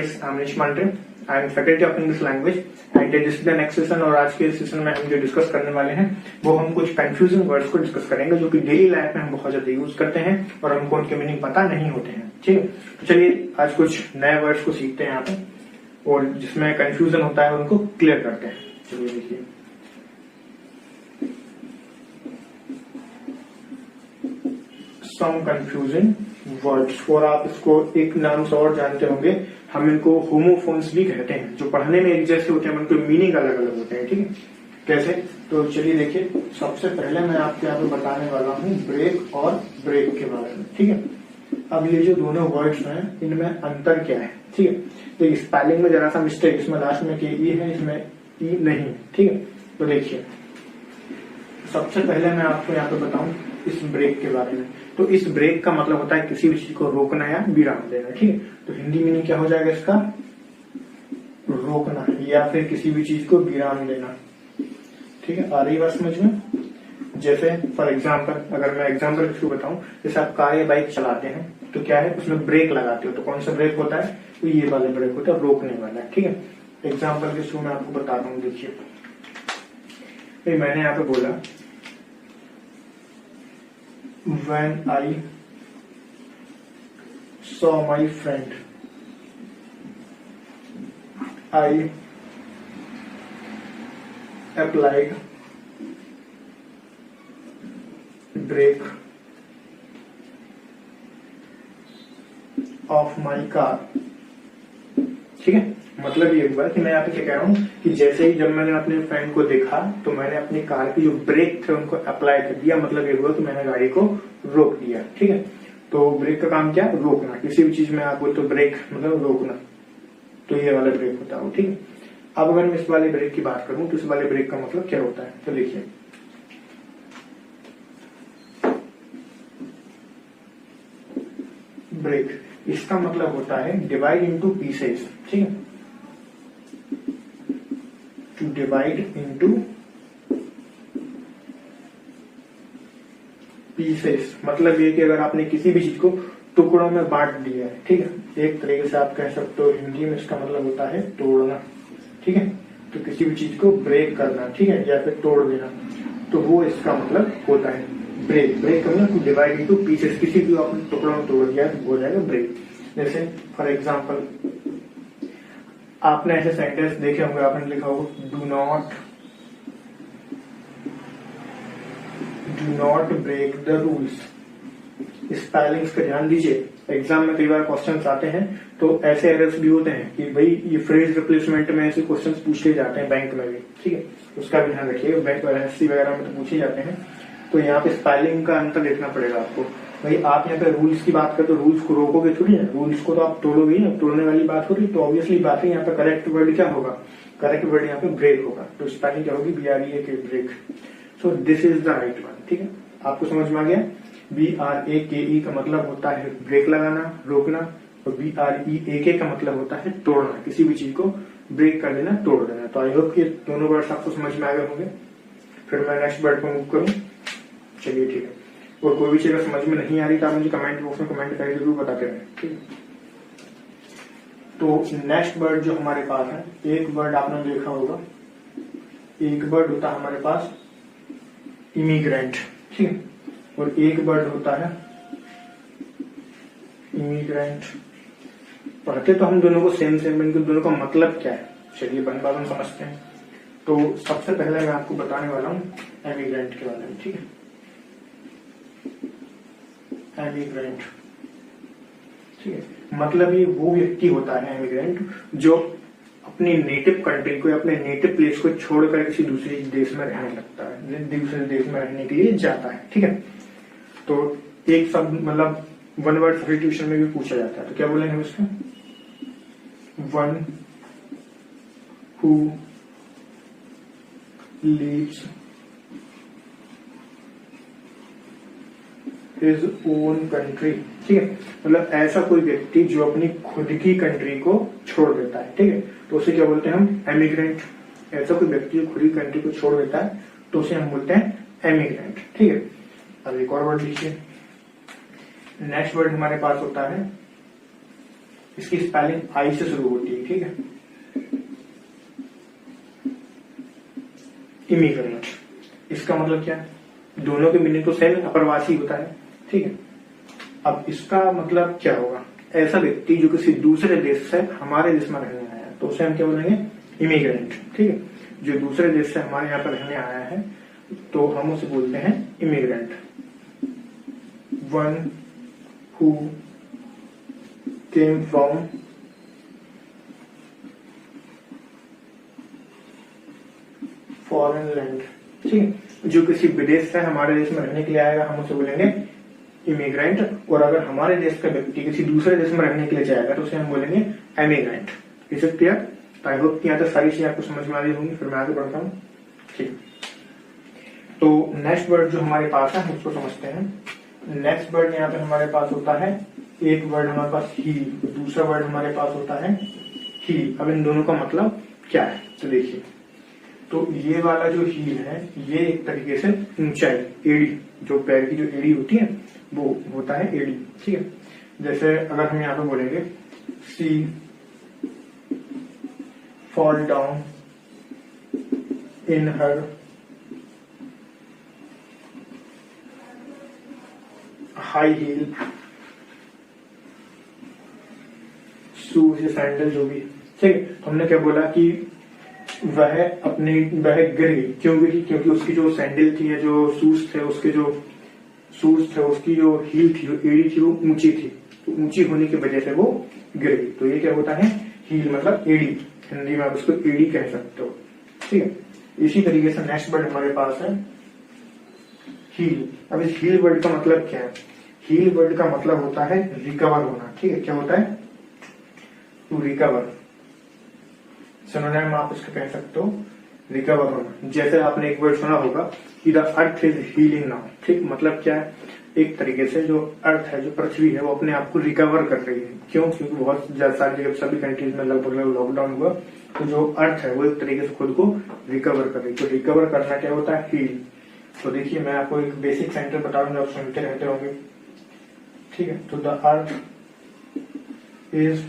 Guys, I am Manish Mandre, I am faculty of English language and this is the next session. और आज के session में हम जो डिस्कस करने वाले हैं वो हम कुछ कंफ्यूजिंग वर्ड्स को डिस्कस करेंगे जो कि डेली लाइफ में हम बहुत ज्यादा यूज करते हैं और हमको उनके मीनिंग पता नहीं होते हैं। ठीक है, तो चलिए आज कुछ नए वर्ड्स को सीखते हैं यहाँ पे और जिसमें कंफ्यूजन होता है उनको क्लियर करते हैं। चलिए देखिए, सम कंफ्यूजिंग वर्ड्स, और आप इसको एक नाम से और जानते होंगे, हम इनको होमोफोन्स भी कहते हैं। जो पढ़ने में एक जैसे होते हैं उनके मीनिंग अलग अलग होते हैं। ठीक है, कैसे? तो चलिए देखिए, सबसे पहले मैं आपको यहाँ पे बताने वाला हूँ ब्रेक और ब्रेक के बारे में। ठीक है, अब ये जो दोनों वर्ड्स हैं इनमें अंतर क्या है? ठीक है, तो स्पेलिंग में जरा सा मिस्टेक, इसमें लास्ट में के ई है, इसमें ई नहीं है। ठीक है, तो देखिए सबसे पहले मैं आपको यहाँ पे बताऊं इस ब्रेक के बारे में। तो इस ब्रेक का मतलब होता है किसी भी चीज को रोकना या विराम देना। ठीक है, तो हिंदी मीनिंग क्या हो जाएगा इसका? रोकना या फिर किसी भी चीज को विराम देना। ठीक है, आ रही बात समझ में? जैसे फॉर एग्जाम्पल, अगर मैं एग्जाम्पल के थ्रू बताऊं, जैसे आप कार या बाइक चलाते हैं तो क्या है, उसमें ब्रेक लगाते हो, तो कौन सा ब्रेक होता है? तो ये वाला ब्रेक होता है, रोकने वाला। ठीक है, एग्जाम्पल के थ्रू मैं आपको बताता हूँ। देखिए मैंने यहाँ पे बोला when I saw my friend, I applied brake of my car। ठीक है, मतलब ये हुआ कि मैं यहाँ पे क्या कह रहा हूँ कि जैसे ही जब मैंने अपने फ्रेंड को देखा तो मैंने अपनी कार की जो ब्रेक थे उनको अप्लाई कर दिया। मतलब ये हुआ कि मैंने गाड़ी को रोक दिया। ठीक है, तो ब्रेक का काम क्या? रोकना। किसी भी चीज में आप बोलते हो ब्रेक मतलब रोकना, तो ये वाला ब्रेक होता है। ठीक है, अब अगर मैं इस वाले ब्रेक की बात करूं तो इस वाले ब्रेक का मतलब क्या होता है? तो देखिए ब्रेक, इसका मतलब होता है डिवाइड इनटू पीसेस। ठीक है, टू डिवाइड इनटू पीसेस, मतलब ये कि अगर आपने किसी भी चीज को टुकड़ों में बांट दिया है। ठीक है, एक तरीके से आप कह सकते हो हिंदी में इसका मतलब होता है तोड़ना। ठीक है, तो किसी भी चीज को ब्रेक करना, ठीक है, या फिर तोड़ देना, तो वो इसका मतलब होता है ब्रेक। ब्रेक का मतलब टू डिवाइड इनटू पीसेस, किसी भी आपने टुकड़ों में तोड़ दिया तो हो जाएगा ब्रेक। जैसे फॉर एग्जाम्पल आपने ऐसे सेंटेंस देखे होंगे, आपने लिखा होगा do not break the rules. Spellings पे ध्यान दीजिए, एग्जाम में कई बार क्वेश्चंस आते हैं तो ऐसे एरर्स भी होते हैं कि भाई ये फ्रेज रिप्लेसमेंट में ऐसे क्वेश्चंस पूछे जाते हैं बैंक में भी। ठीक है, उसका भी ध्यान रखिए, बैंक एससी वगैरह में तो पूछे जाते हैं। तो यहाँ पे स्पेलिंग का अंतर देखना पड़ेगा आपको। भाई आप यहाँ पे रूल्स की बात करते हो, रूल्स को रोकोगे थोड़ी है, रूल्स को तो आप तोड़ोगे ही ना, तोड़ने वाली बात हो रही, तो ऑब्वियसली बात है यहाँ पे करेक्ट वर्ड क्या होगा? करेक्ट वर्ड यहाँ पे ब्रेक होगा। तो स्पेलिंग क्या होगी? BREAK, break. So this is the right one. ठीक है, आपको समझ में आ गया? BRAKE का मतलब होता है ब्रेक लगाना, रोकना, और BREAK का मतलब होता है तोड़ना, किसी भी चीज को ब्रेक कर देना, तोड़ देना। तो आई होप कि दोनों वर्ड्स आपको समझ में आ गए होंगे। फिर मैं नेक्स्ट वर्ड पर मूव करूं। चलिए ठीक है, और कोई भी चीज समझ में नहीं आ रही तो आप मुझे कमेंट बॉक्स में कमेंट करके जरूर बताते रहें। ठीक है, तो नेक्स्ट वर्ड जो हमारे पास है, एक वर्ड आपने देखा होगा, एक वर्ड होता है हमारे पास इमिग्रेंट। ठीक है, और एक वर्ड होता है इमिग्रेंट। पढ़ते तो हम दोनों को सेम इनके दोनों का मतलब क्या है, चलिए बन बात हम समझते हैं। तो सबसे पहले मैं आपको बताने वाला हूँ एमिग्रेंट के बारे में। ठीक है, एमिग्रेंट, ठीक है, मतलब ये वो व्यक्ति होता है एमिग्रेंट जो अपनी नेटिव कंट्री को, अपने नेटिव प्लेस को छोड़कर किसी दूसरे देश में रहने लगता है, दूसरे देश में रहने के लिए जाता है। ठीक है, तो एक शब्द मतलब वन वर्ड सब्स्टिट्यूशन में भी पूछा जाता है, तो क्या बोलेंगे उसका? One who leaves his own country. ठीक है, मतलब ऐसा कोई व्यक्ति जो अपनी खुद की कंट्री को छोड़ देता है। ठीक है, तो उसे क्या बोलते हैं हम? एमिग्रेंट। ऐसा कोई व्यक्ति जो खुद की कंट्री को छोड़ देता है तो उसे हम बोलते हैं एमिग्रेंट। ठीक है, अब एक और वर्ड लिखिए। नेक्स्ट वर्ड हमारे पास होता है इसकी स्पेलिंग आई से शुरू होती है, ठीक है। इमिग्रेंट, इसका मतलब क्या है, दोनों के मीनिंग तो सेम, अप्रवासी होता है, ठीक है। अब इसका मतलब क्या होगा, ऐसा व्यक्ति जो किसी दूसरे देश से हमारे देश में रहने आया है, तो उसे हम क्या बोलेंगे, इमिग्रेंट, ठीक है। जो दूसरे देश से हमारे यहाँ पर रहने आया है तो हम उसे बोलते हैं immigrant. One who came from foreign land, ठीक है। जो किसी विदेश से हमारे देश में रहने के लिए आएगा हम उसे बोलेंगे इमिग्रेंट। और अगर हमारे देश का व्यक्ति किसी दूसरे देश में रहने के लिए जाएगा तो उसे हम बोलेंगे emigrant. Is it clear? I hope कि यहाँ तक सारी चीजें आपको समझ में आ रही होंगी। फिर मैं आगे बढ़ता हूँ, ठीक। तो नेक्स्ट वर्ड जो हमारे पास है उसको समझते हैं। नेक्स्ट वर्ड यहाँ पे हमारे पास होता है, एक वर्ड हमारे पास हील, दूसरा वर्ड हमारे पास होता है हील। अब इन दोनों का मतलब क्या है तो देखिए, तो ये वाला जो हील है ये एक तरीके से ऊंचाई, एड़ी, जो पैर की जो एड़ी होती है वो होता है एड़ी, ठीक है। जैसे अगर हम यहाँ पे बोलेंगे she fall down in her high heel shoes या सैंडल जो भी, ठीक है। तो हमने क्या बोला कि वह गिर गई, क्यों गिरी, क्योंकि उसकी जो सैंडल थी या जो शूज थे, उसके जो शूज थे, उसकी जो हील थी, जो एड़ी थी वो ऊंची थी, तो ऊंची होने की वजह से वो गिर गई। तो ये क्या होता है, हील मतलब एड़ी, हिंदी में आप उसको एड़ी कह सकते हो, ठीक है। इसी तरीके से नेक्स्ट वर्ड हमारे पास है हील। अब इस हील वर्ड का मतलब क्या है, हील वर्ड का मतलब होता है रिकवर होना, ठीक है। क्या होता है, टू रिकवर, सिनोनिम आप इसको कह सकते हो रिकवर होना। जैसे आपने एक वर्ड सुना होगा कि the earth is healing now, ठीक। मतलब क्या है, एक तरीके से जो अर्थ है, जो पृथ्वी है, वो अपने आप को रिकवर कर रही है। क्यों, क्योंकि बहुत सारी जगह सभी कंट्रीज में लगभग लॉकडाउन हुआ, तो जो अर्थ है वो एक तरीके से खुद को रिकवर कर रही है। तो रिकवर करना क्या होता है, हील। तो देखिए मैं आपको एक बेसिक सेंटेंस बता रहा हूँ, आप सुनते रहते होंगे, ठीक है। तो the earth is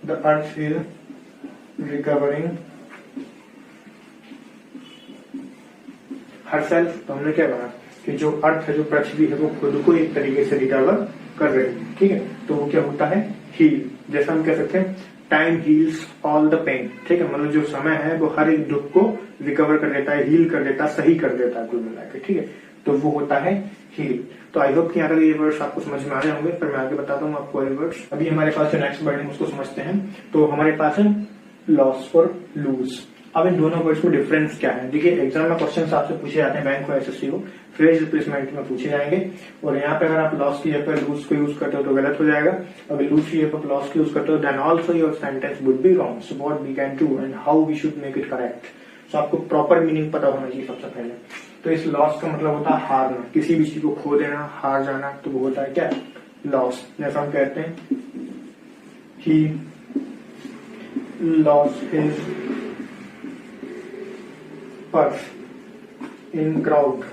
The earth is recovering herself। तो हमने क्या कहा कि जो अर्थ है, जो पृथ्वी है, वो खुद को एक तरीके से रिकवर कर रही है, ठीक है। तो वो क्या होता है, हील। जैसा हम कह सकते हैं time heals all the pain, ठीक है। मतलब जो समय है वो हर एक दुख को रिकवर कर देता है, हील कर देता है, सही कर देता है कुल मिलाकर, ठीक है। तो वो होता है हील। तो आई होप कि यहाँ तक ये वर्ड्स आपको समझ में आ रहे होंगे। फिर मैं आगे बताता हूँ आपको ये वर्ड्स। अभी हमारे पास जो नेक्स्ट वर्ड है उसको समझते हैं। तो हमारे पास है लॉस और लूज। अब इन दोनों वर्ड्स में डिफरेंस क्या है, देखिए एग्जाम में क्वेश्चन आपसे पूछे जाते हैं, बैंक को, एसएससी को, फ्रेज रिप्लेसमेंट में पूछे जाएंगे। और यहाँ पे अगर आप लॉस की जगह पर लूज को यूज करते हो तो गलत हो जाएगा, अगर लूज की जगह पर लॉस को यूज करते हो then also your sentence would be wrong. So what we can do and how we should make it correct. So आपको प्रॉपर मीनिंग पता होना चाहिए सबसे पहले। तो इस लॉस का मतलब होता है हारना, किसी भी चीज को खो देना, हार जाना, तो वो होता है क्या, लॉस। जैसा हम कहते हैं he lost his purse in crowd.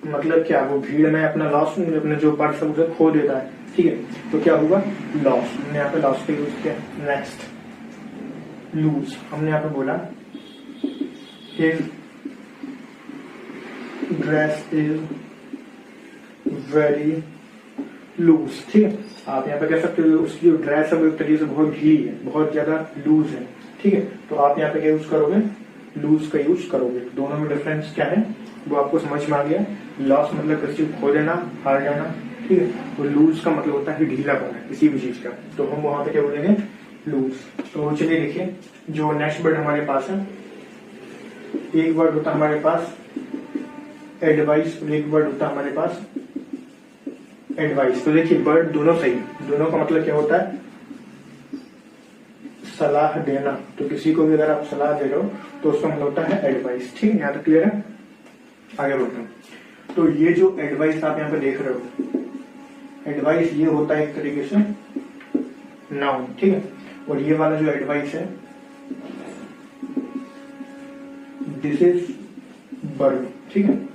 मतलब क्या, वो भीड़ में अपना लॉस, अपने जो पर्स है उसे खो देता है, ठीक है। तो क्या हुआ, लॉस। हमने यहाँ पे लॉस का यूज किया। नेक्स्ट लूज, हमने यहाँ पे बोला his dress is very loose, ठीक है। आप यहाँ पे कह सकते हो उसकी जो ड्रेस है वो एक तरीके से बहुत ढीली है, बहुत ज्यादा लूज है, ठीक है। तो आप यहाँ पे क्या यूज करोगे, लूज का यूज करोगे। दोनों में डिफरेंस क्या है वो आपको समझ में आ गया। लॉस मतलब किसी को खो देना, हार जाना, ठीक है। और लूज का मतलब होता है ढीला पना किसी भी चीज का, तो हम वहां पे क्या बोलेंगे, लूज। तो चलिए देखिए, जो नेक्स्ट वर्ड हमारे पास है, एक वर्ड होता है हमारे पास एडवाइस और एक वर्ड होता है हमारे पास एडवाइस। तो देखिए वर्ड दोनों सही, दोनों का मतलब क्या होता है, सलाह देना। तो किसी को भी अगर आप सलाह दे रहे हो तो उसका मतलब होता है एडवाइस, ठीक है। यहाँ तक क्लियर है, आगे बढ़ते हैं। तो ये जो एडवाइस आप यहाँ पे देख रहे हो, एडवाइस ये होता है एक तरीके से नाउन, ठीक है। और ये वाला जो एडवाइस है दिस इज वर्ब, ठीक है।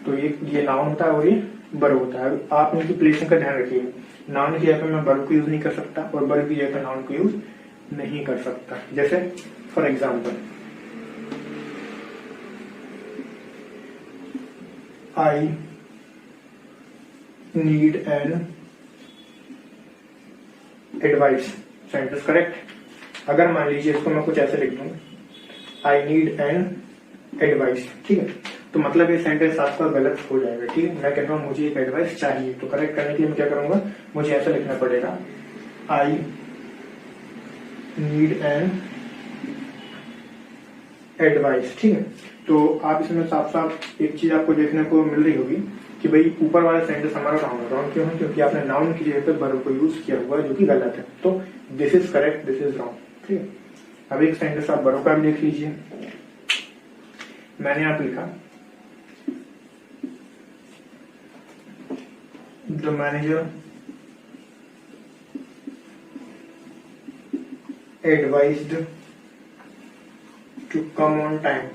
तो ये नाउन होता है और ये वर्ब होता है। आप इनकी प्लेसिंग का ध्यान रखिए, नाउन की जगह पे मैं वर्ब को यूज नहीं कर सकता और वर्ब की जगह पे नाउन को यूज नहीं कर सकता। जैसे for example, I need an advice, sentence correct. अगर मान लीजिए इसको मैं कुछ ऐसे लिख दूं, आई नीड एन एडवाइस, ठीक है, तो मतलब ये सेंटेंस आपका गलत हो जाएगा, ठीक है। मैं कह रहा हूं मुझे एक एडवाइस चाहिए, तो करेक्ट करने के लिए मैं क्या करूंगा, मुझे ऐसा लिखना पड़ेगा, आई नीड एन एडवाइस, ठीक है। तो आप इसमें साफ साफ एक चीज आपको देखने को मिल रही होगी कि भाई ऊपर वाला सेंटेंस हमारा रॉन्ग क्यों है, क्योंकि आपने नाउन की जगह पे वर्ब को यूज किया हुआ है जो कि गलत है। तो this is correct, this is wrong, ठीक है। अब एक सेंटेंस आप वर्ब का भी देख लीजिए। मैंने यहाँ पे लिखा, the manager advised to come on time,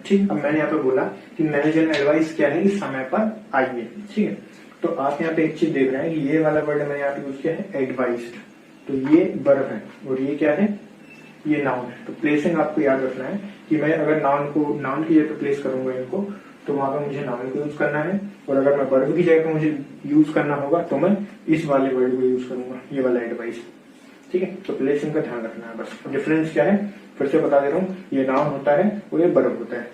ठीक। अब मैंने यहाँ पे बोला कि मैनेजर ने एडवाइस किया है कि समय पर आइए, ठीक है। तो आप यहाँ पे एक चीज देख रहे हैं कि ये वाला वर्ड मैंने यहाँ पे यूज किया है एडवाइज्ड, तो ये वर्ब है और ये क्या है, ये नाउन है। तो प्लेसिंग आपको याद रखना है कि मैं अगर नाउन की जगह पे प्लेस करूंगा इनको, तो वहां पर मुझे नाउन को यूज करना है, और अगर मैं वर्ब की जगह पे मुझे यूज करना होगा तो मैं इस वाले वर्ड को यूज करूंगा, ये वाला एडवाइस, ठीक है। तो प्लेसिंग का ध्यान रखना है, बस। डिफरेंस क्या है फिर से बता दे रहा हूँ, ये नाउन होता है और ये वर्ब होता है।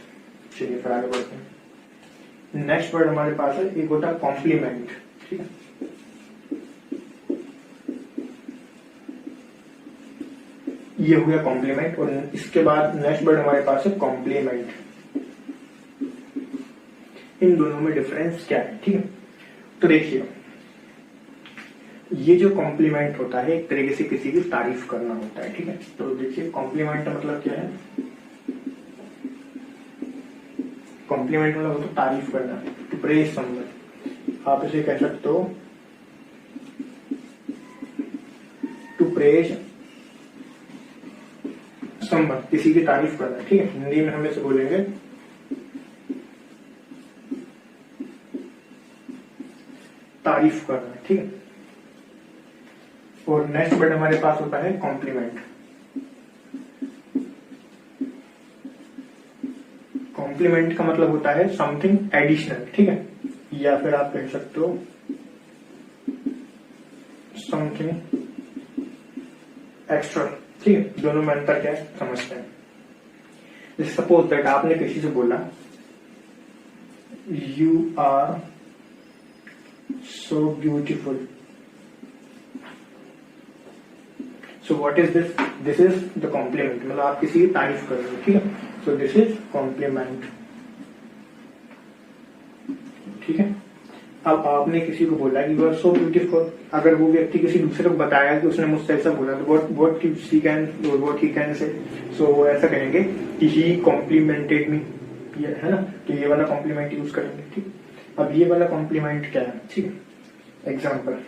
चलिए फिर आगे बढ़ते हैं। नेक्स्ट वर्ड हमारे पास है, एक होता है कॉम्प्लीमेंट, ठीक है। ये हो गया कॉम्प्लीमेंट, और इसके बाद नेक्स्ट वर्ड हमारे पास है कॉम्प्लीमेंट। इन दोनों में डिफरेंस क्या है, ठीक है। तो देखिए, ये जो कॉम्प्लीमेंट होता है एक तरीके से किसी की तारीफ करना होता है, ठीक है। तो देखिए कॉम्प्लीमेंट का मतलब क्या है, कॉम्प्लीमेंट मतलब होता है तारीफ करना, टू प्रेज समवन। आप इसे कह सकते हो टू प्रेज समवन, किसी की तारीफ करना, ठीक है। हिंदी में हम इसे बोलेंगे तारीफ करना, ठीक है। और नेक्स्ट वर्ड हमारे पास होता है कॉम्प्लीमेंट। कॉम्प्लीमेंट का मतलब होता है समथिंग एडिशनल, ठीक है, या फिर आप कह सकते हो समथिंग एक्स्ट्रा, ठीक है। दोनों में अंतर क्या है समझते हैं। जैसे सपोज दैट आपने किसी से बोला, you are so beautiful, so what is this, this is the compliment, मतलब आप किसी की तारीफ कर रहे हो, ठीक है। सो दिस इज कॉम्प्लीमेंट, ठीक है। अब आपने किसी को बोला कि यू आर सो ब्यूटीफुल, अगर वो व्यक्ति किसी दूसरे को बताया कि उसने मुझसे ऐसा बोला, तो व्हाट ही कैन से, सो वो ऐसा कहेंगे कि ही कॉम्प्लीमेंटेड मी, ये है ना, तो ये वाला कॉम्प्लीमेंट यूज करेंगे, ठीक। अब ये वाला कॉम्प्लीमेंट क्या है, ठीक है। Example,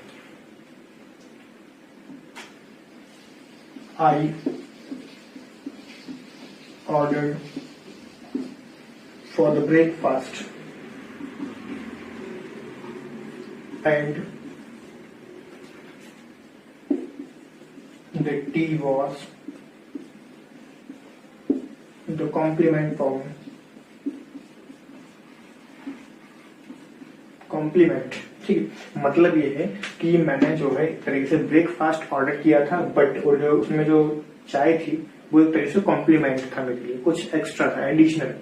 I ordered for the breakfast and the tea was the compliment for me. Compliment, ठीक है। मतलब ये है कि मैंने जो है एक तरीके से ब्रेकफास्ट ऑर्डर किया था, बट और जो उसमें जो चाय थी वो एक तरीके से कॉम्प्लीमेंट था मेरे लिए, कुछ एक्स्ट्रा था, एडिशनल।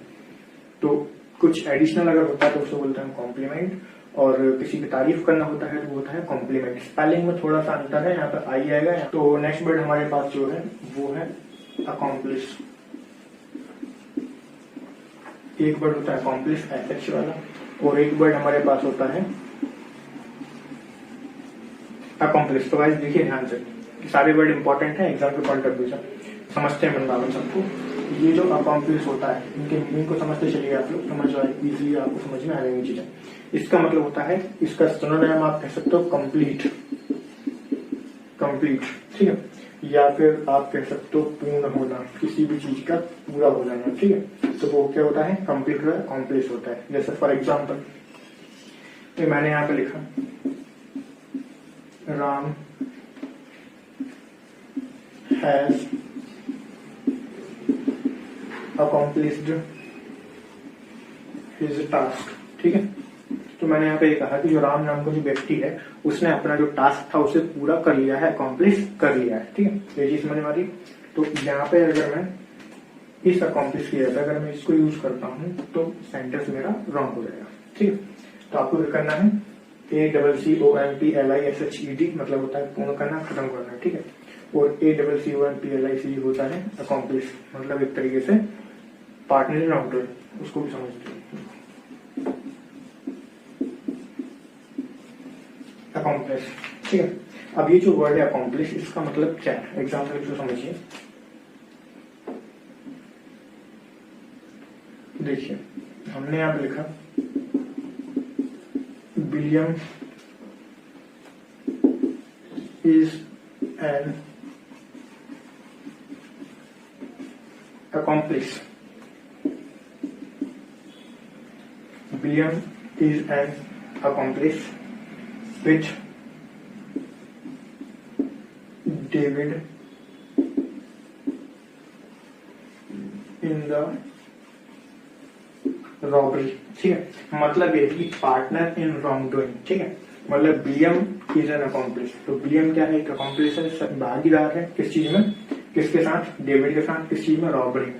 तो कुछ एडिशनल अगर होता है तो उसे बोलते हैं कॉम्प्लीमेंट, और किसी की तारीफ करना होता है तो वो होता है कॉम्प्लीमेंट। स्पेलिंग में थोड़ा सा अंतर है, यहाँ पर आई आएगा। तो नेक्स्ट वर्ड हमारे पास जो है वो है अकॉम्प्लिश। एक वर्ड होता है अकॉम्प्लिश एच वाला, और एक वर्ड हमारे पास होता है अकॉम्प्लिश। तो गाइस देखिए ध्यान से, सारे वर्ड इंपॉर्टेंट है एग्जाम के पॉइंट ऑफ व्यू से, समझते हैं वृंदावन सबको। ये जो अकॉम्प्लिश होता है, इनके मीनिंग को समझते चलिए आप लोग, समझ आए इजीली, आपको समझ में आ जाएंगी चीजें। इसका मतलब होता है, इसका सिनोनिम आप कह सकते हो कंप्लीट, कंप्लीट, ठीक है। या फिर आप कह सकते हो पूर्ण होना, किसी भी चीज का पूरा हो जाना, ठीक है। तो वो क्या होता है, कंप्लीट हुआ, अकॉम्प्लिश होता है। जैसे फॉर एग्जाम्पल तो मैंने यहाँ पे लिखा Ram has accomplished his task, ठीक है। तो मैंने यहाँ पे ये कहा कि जो राम नाम का जो व्यक्ति है उसने अपना जो टास्क था उसे पूरा कर लिया है, अकॉम्प्लिश कर लिया है, ठीक है। ये चीज समझ में आ रही। तो यहाँ पे अगर मैं इस अकॉम्प्लिश किया था, अगर मैं इसको यूज करता हूँ तो सेंटेंस मेरा रॉन्ग हो जाएगा, ठीक है। तो आपको क्या करना है, ACCOMPLISHED मतलब होता है पूर्ण करना, खत्म करना, ठीक है। और ACCOMPLIC होता है अकॉम्प्लिश, मतलब एक तरीके से पार्टनर इन राउंडर, उसको भी समझते हैं अकॉम्प्लिश, ठीक है। अब ये जो वर्ड है अकॉम्प्लिश, इसका मतलब क्या है, एग्जाम्पल को समझिए। देखिए हमने यहाँ पे लिखा William is an accomplish, William is an accomplish which David in the robbery, ठीक है। मतलब ये कि पार्टनर इन रॉन्ग डूइंग, ठीक है। मतलब विलियम इज एन अकॉम्प्लिश, तो विलियम क्या है, एक अकॉम्प्लिश है, भागीदार है किस चीज में, किसके साथ, डेविड के साथ, किस चीज में, रॉबरी में।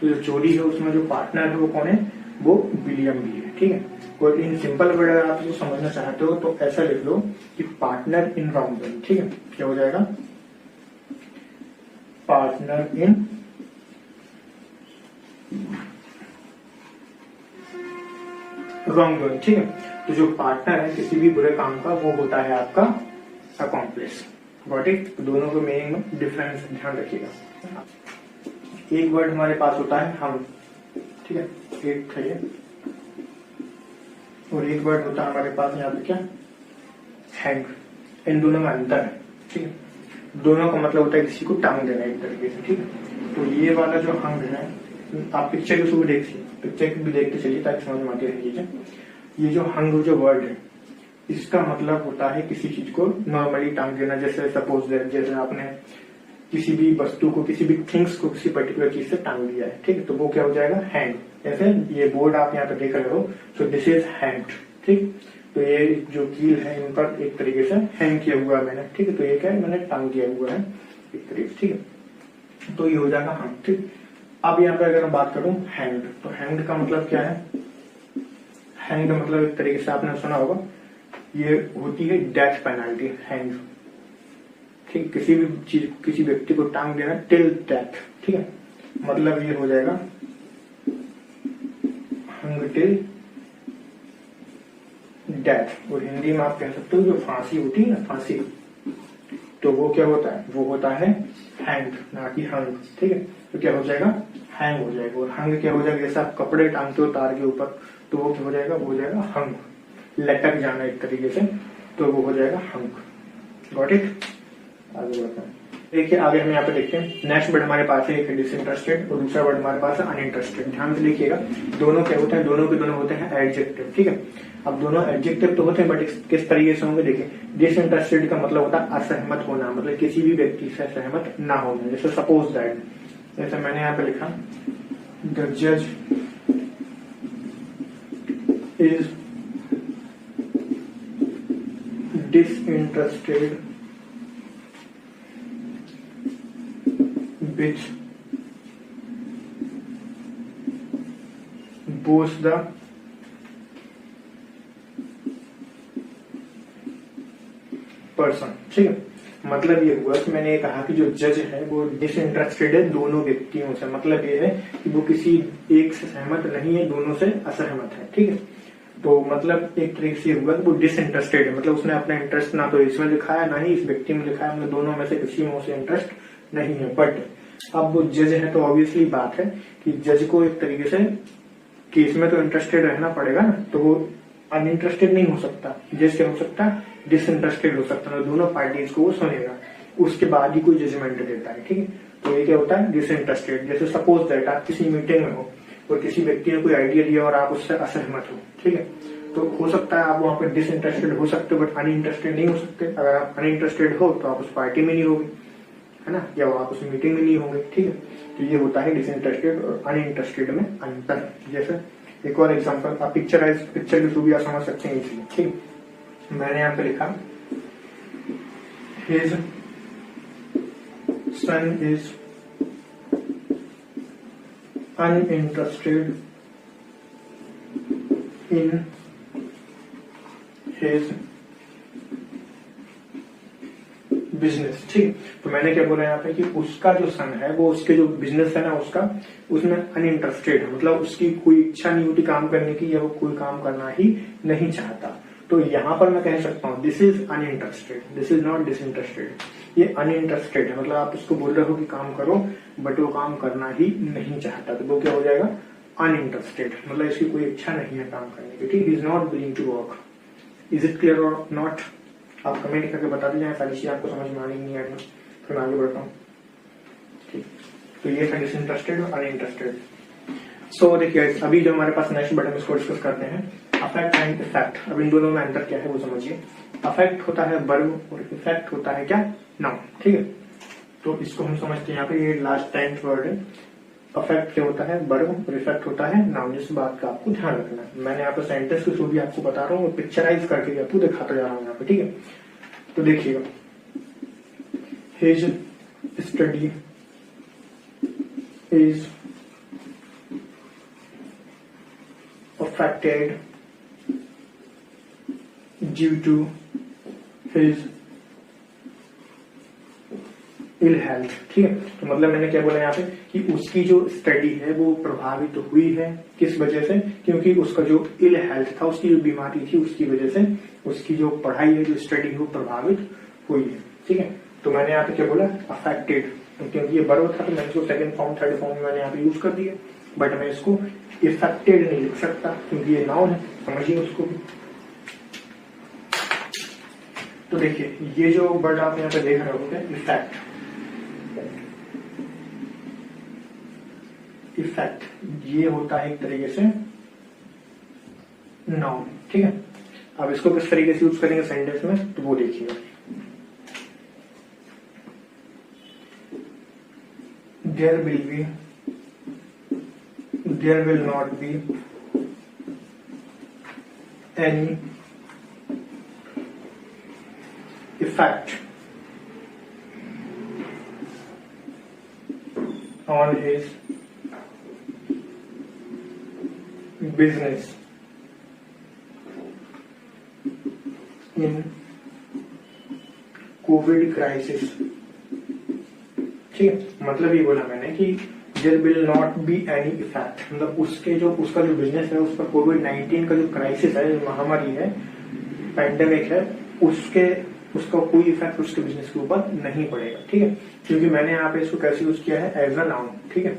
तो जो चोरी है उसमें जो पार्टनर है वो कौन है, वो विलियम भी है, ठीक है। और इन सिंपल वर्ड अगर आप इसको समझना चाहते हो तो ऐसा लिख लो कि पार्टनर इन रॉन्ग डूइंग, ठीक है। क्या हो जाएगा, पार्टनर इन रॉन्ग डूइंग, ठीक है। तो जो पार्टनर है किसी भी बुरे काम का वो होता है आपका अकॉम्प्लिश, गॉट इट। दोनों के मीनिंग में डिफरेंस ध्यान रखिएगा। एक वर्ड हमारे पास होता है हम, ठीक है, एक है ये, और एक वर्ड होता है हमारे पास यहाँ पे क्या, हैंग। इन दोनों में अंतर है, ठीक है। दोनों का मतलब होता है किसी को टांग देना एक तरीके से, ठीक है। तो ये वाला जो हंग है, आप पिक्चर के शुरू देखिए, पिक्चर भी देखते चलिए ताकि समझ में आती रहिए। ये जो हंग जो वर्ड है इसका मतलब होता है किसी चीज को नॉर्मली टांग देना। जैसे सपोज जैसे आपने किसी भी वस्तु को, किसी भी थिंग्स को किसी पर्टिकुलर चीज से टांग दिया है, ठीक है, तो वो क्या हो जाएगा, हैंग। जैसे ये बोर्ड आप यहाँ पे देख रहे हो, सो दिस इज हैंग्ड, ठीक। तो ये जो कील है इन पर एक तरीके से हैंग किया हुआ है मैंने, ठीक है। तो ये क्या है, मैंने टांग किया हुआ है एक तरीके से, ठीक है। तो ये हो जाएगा हम, ठीक। अब यहाँ पे अगर मैं बात करूं हैंग्ड, तो हैंग्ड का मतलब क्या है, हैंग्ड मतलब एक तरीके से आपने सुना होगा, ये होती है डेथ पेनल्टी, हैंग, ठीक। किसी भी चीज, किसी व्यक्ति को टांग देना टिल डेथ, ठीक है। मतलब ये हो जाएगा हंग टिल डेथ। और हिंदी में आप कह सकते हो जो फांसी होती है ना, फांसी, तो वो क्या होता है, वो होता है हैंग, ना कि हंग, ठीक है। तो क्या हो जाएगा, हैंग हो जाएगा। और हंग क्या हो जाएगा, जैसे आप कपड़े टांगते हो तार के ऊपर, तो वो क्या हो जाएगा, वो हो जाएगा हंग, लटक जाना एक तरीके से, तो वो हो जाएगा हंग, गॉट इट। आगे बढ़ते हैं, देखिए आगे हम यहाँ पे देखते हैं। नेक्स्ट वर्ड हमारे पास है एक डिसइंटरेस्टेड और दूसरा वर्ड हमारे पास है अनइंटरेस्टेड। ध्यान से देखिएगा, दोनों क्या होते हैं, दोनों के दोनों होते हैं एडजेक्टिव, ठीक है। अब दोनों एडजेक्टिव तो होते हैं बट किस तरीके से होंगे, देखिए डिसइंटरेस्टेड का मतलब होता है असहमत होना, मतलब किसी भी व्यक्ति से सहमत ना होना। जैसे सपोज दैट, जैसे मैंने यहाँ पे लिखा द जज is disinterested which both the person, ठीक है। मतलब ये हुआ कि मैंने ये कहा कि जो जज है वो डिसइंटरेस्टेड है दोनों व्यक्तियों से, मतलब ये है कि वो किसी एक से सहमत नहीं है, दोनों से असहमत है, ठीक है। तो मतलब एक तरीके से हुआ कि वो डिसइंटरेस्टेड है, मतलब उसने अपना इंटरेस्ट ना तो इसमें दिखाया ना ही इस व्यक्ति में दिखाया, मतलब दोनों में से किसी में उसे इंटरेस्ट नहीं है। बट अब वो जज है तो ऑब्वियसली बात है कि जज को एक तरीके से केस में तो इंटरेस्टेड रहना पड़ेगा ना, तो वो अनइंटरेस्टेड नहीं हो सकता, जज क्या हो सकता है, डिसइंटरेस्टेड हो सकता है, दोनों पार्टीज को वो सुनेगा। उसके बाद ही कोई जजमेंट देता है, ठीक है। तो ये क्या होता है, डिसइंटरेस्टेड। जैसे सपोज दैट आप किसी मीटिंग में हो और किसी व्यक्ति ने कोई आइडिया दिया और आप उससे असहमत हो, ठीक है, तो हो सकता है आप वहां पर डिसइंटरेस्टेड हो सकते हो बट अनइंटरेस्टेड नहीं हो सकते। अगर आप अनइंटरेस्टेड हो तो आप उस पार्टी में नहीं होगे, है ना, या आप उस मीटिंग में नहीं होंगे, ठीक है। तो ये होता है डिसइंटरेस्टेड और अनइंटरेस्टेड में अंतर। जैसे एक और एग्जांपल, आप पिक्चर के थ्रू भी आप समझ सकते हैं इसलिए, ठीक। मैंने यहाँ पे लिखा his son is uninterested in his business, ठीक। तो मैंने क्या बोला यहाँ पे कि उसका जो सन है वो उसके जो बिजनेस है ना उसका, उसमें अनइंटरेस्टेड है, मतलब उसकी कोई इच्छा नहीं होती काम करने की, या वो कोई काम करना ही नहीं चाहता। तो यहाँ पर मैं कह सकता हूँ this is uninterested, this is not disinterested. ये अनइंटरेस्टेड है, मतलब आप उसको बोल रहे हो कि काम करो बट वो काम करना ही नहीं चाहता, तो वो क्या हो जाएगा, अनइंटरेस्टेड, मतलब इसकी कोई इच्छा नहीं है काम करने की, ठीक। Is not willing to work. Is it clear और नॉट? आप कमेंट करके बता दीजिए, सारी चीजें आपको समझ में आनी नहीं आएगी, फिर मैं आगे बढ़ता हूँ, ठीक। तो ये था डिसइंटरेस्टेड और अनइंटरेस्टेड। सो देखिए अभी जो हमारे पास नेक्स्ट बटन इसको डिस्कस करते हैं, अफेक्ट एंड इफेक्ट। अब इन दोनों में अंतर क्या है वो समझिए। अफेक्ट होता है वर्ब और इफेक्ट होता है क्या, नाउन, ठीक है। तो इसको हम समझते हैं, यहाँ पे ये लास्ट 10th वर्ड है। अफेक्ट क्या होता है, वर्ब, और इफेक्ट होता है नाउन। इस बात का आपको ध्यान रखना है। मैंने यहाँ पे सेंटेंस के थ्रू भी आपको बता रहा हूँ, पिक्चराइज करके भी आपको दिखाता जा रहा हूँ यहाँ पे, ठीक है। तो देखिएगा, his study is affected due to his ill health, ठीक है। तो मतलब मैंने क्या बोला यहाँ पे कि उसकी जो स्टडी है वो प्रभावित हुई है, किस वजह से, क्योंकि उसका जो इल हेल्थ था, उसकी जो बीमारी थी उसकी वजह से उसकी जो पढ़ाई है, जो स्टडी है वो प्रभावित हुई है, ठीक है। तो मैंने यहाँ पे क्या बोला, अफेक्टेड, क्योंकि ये वर्ब था तो मैंने इसको सेकंड फॉर्म थर्ड फॉर्म में मैंने यहाँ पे यूज कर दिया, बट मैं इसको इफेक्टेड नहीं लिख सकता क्योंकि ये नाउन है, समझिए उसको भी। तो देखिए ये जो वर्ड आप यहाँ पे देख रहे होंगे, इफेक्ट, इफेक्ट ये होता है एक तरीके से नाउन, ठीक है। अब इसको किस तरीके से यूज करेंगे सेंटेंस में, तो वो देखिएगा। There will not be any effect on his business in covid crisis, ठीक है। मतलब ये बोला मैंने कि there will not be any effect, मतलब उसका जो बिजनेस है उस पर कोविड-19 का जो क्राइसिस है, जो महामारी है, पैंडेमिक है, उसका कोई इफेक्ट उसके बिजनेस के ऊपर नहीं पड़ेगा, ठीक है। क्योंकि मैंने यहाँ पे इसको कैसे यूज किया है, एज अ नाउन, ठीक है।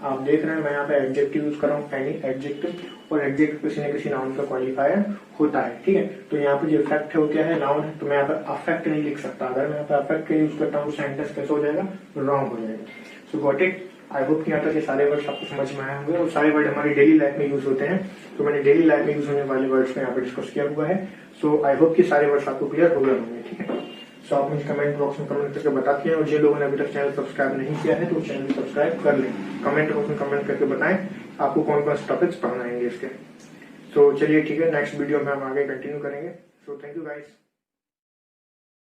आप देख रहे हैं मैं यहाँ पे एडजेक्टिव यूज कर रहा हूँ, एनी एडजेक्टिव, और एडजेक्टिव किसी न किसी नाउन का क्वालिफायर होता है, ठीक है। तो यहाँ पे जो इफेक्ट है वो क्या है, नाउन है, तो मैं यहाँ पे अफेक्ट नहीं लिख सकता। अगर मैं यहाँ पे अफेक्ट का यूज करता हूँ सेंटेंस कैसे हो जाएगा, रॉन्ग हो जाएगा। सो गॉट इट। आई होप कि यहाँ तक ये सारे वर्ड्स आपको समझ में आए होंगे, और सारे वर्ड हमारी डेली लाइफ में यूज होते हैं, तो मैंने डेली लाइफ में यूज होने वाले वर्ड्स को यहाँ पे डिस्कस किया हुआ है। सो आई होप कि सारे वर्ड्स आपको क्लियर हो गए होंगे, ठीक है। सो आप मुझे कमेंट बॉक्स में कमेंट करके बताते हैं, और जिन लोगों ने अभी तक चैनल सब्सक्राइब नहीं किया है तो चैनल सब्सक्राइब कर लें। कमेंट बॉक्स में कमेंट करके बताएं आपको कौन कौन से टॉपिक्स पढ़ना है इसके। तो चलिए ठीक है, नेक्स्ट वीडियो में हम आगे कंटिन्यू करेंगे। So thank you guys.